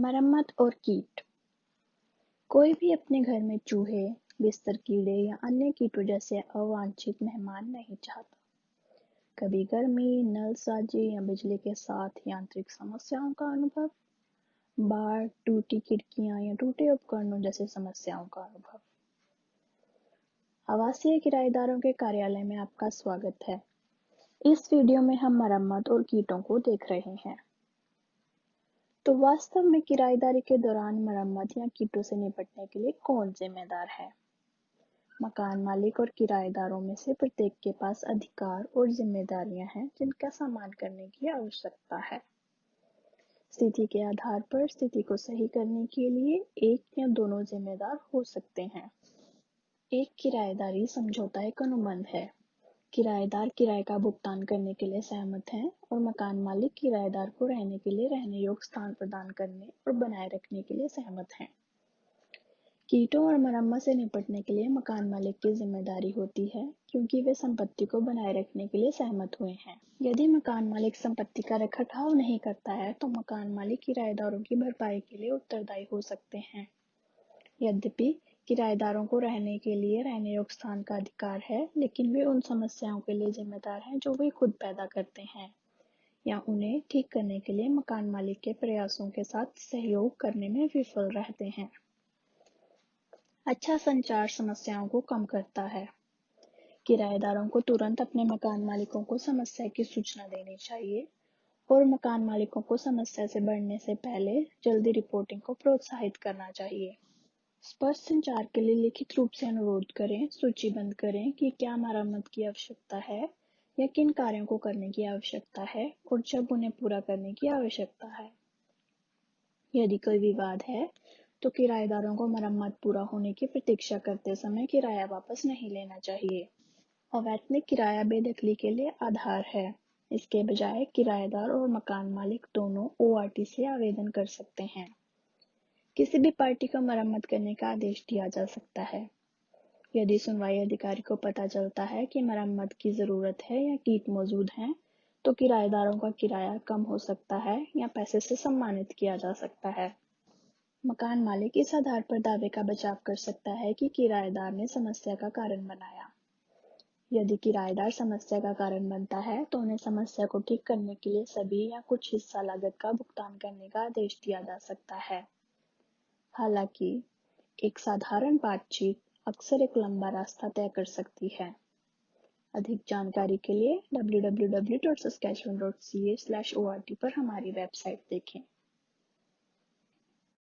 मरम्मत और कीट। कोई भी अपने घर में चूहे, बिस्तर कीड़े या अन्य कीटों जैसे अवांछित मेहमान नहीं चाहता। कभी गर्मी, नलसाजी या बिजली के साथ यांत्रिक समस्याओं का अनुभव, बाढ़, टूटी खिड़कियां या टूटे उपकरणों जैसी समस्याओं का अनुभव। आवासीय किराएदारों के कार्यालय में आपका स्वागत है। इस वीडियो में हम मरम्मत और कीटों को देख रहे हैं। तो वास्तव में किराएदारी के दौरान मरम्मत या कीटों से निपटने के लिए कौन जिम्मेदार है? मकान मालिक और किराएदारों में से प्रत्येक के पास अधिकार और जिम्मेदारियां हैं जिनका सम्मान करने की आवश्यकता है। स्थिति के आधार पर स्थिति को सही करने के लिए एक या दोनों जिम्मेदार हो सकते हैं। एक किराएदारी समझौता एक अनुबंध है। किराएदार किराए का भुगतान करने के लिए सहमत हैं और मकान मालिक किराएदार को रहने के लिए रहने योग्य स्थान प्रदान करने और बनाए रखने के लिए सहमत हैं। कीटों और मरम्मत से निपटने के लिए मकान मालिक की जिम्मेदारी होती है क्योंकि वे संपत्ति को बनाए रखने के लिए सहमत हुए हैं। यदि मकान मालिक संपत्ति का रखरखाव नहीं करता है तो मकान मालिक किराएदारों की भरपाई के लिए उत्तरदायी हो सकते हैं। यद्यपि किराएदारों को रहने के लिए रहने योग्य स्थान का अधिकार है, लेकिन वे उन समस्याओं के लिए जिम्मेदार हैं जो वे खुद पैदा करते हैं या उन्हें ठीक करने के लिए मकान मालिक के प्रयासों के साथ सहयोग करने में विफल रहते हैं। अच्छा संचार समस्याओं को कम करता है। किराएदारों को तुरंत अपने मकान मालिकों को समस्या की सूचना देनी चाहिए और मकान मालिकों को समस्या से बढ़ने से पहले जल्दी रिपोर्टिंग को प्रोत्साहित करना चाहिए। स्पष्ट संचार के लिए लिखित रूप से अनुरोध करें, सूचीबद्ध करें कि क्या मरम्मत की आवश्यकता है या किन कार्यों को करने की आवश्यकता है और जब उन्हें पूरा करने की आवश्यकता है। यदि कोई विवाद है तो किराएदारों को मरम्मत पूरा होने की प्रतीक्षा करते समय किराया वापस नहीं लेना चाहिए। अवैतनिक किराया बेदखली के लिए आधार है। इसके बजाय किराएदार और मकान मालिक दोनों ORT से आवेदन कर सकते हैं। किसी भी पार्टी को मरम्मत करने का आदेश दिया जा सकता है। यदि सुनवाई अधिकारी को पता चलता है कि मरम्मत की जरूरत है या कीट मौजूद हैं, तो किराएदारों का किराया कम हो सकता है या पैसे से सम्मानित किया जा सकता है। मकान मालिक इस आधार पर दावे का बचाव कर सकता है कि किराएदार ने समस्या का कारण बनाया। यदि किराएदार समस्या का कारण बनता है तो उन्हें समस्या को ठीक करने के लिए सभी या कुछ हिस्सा लागत का भुगतान करने का आदेश दिया जा सकता है। हालांकि एक साधारण बातचीत अक्सर एक लंबा रास्ता तय कर सकती है। अधिक जानकारी के लिए www.saskatchewan.ca/ort पर हमारी वेबसाइट देखें।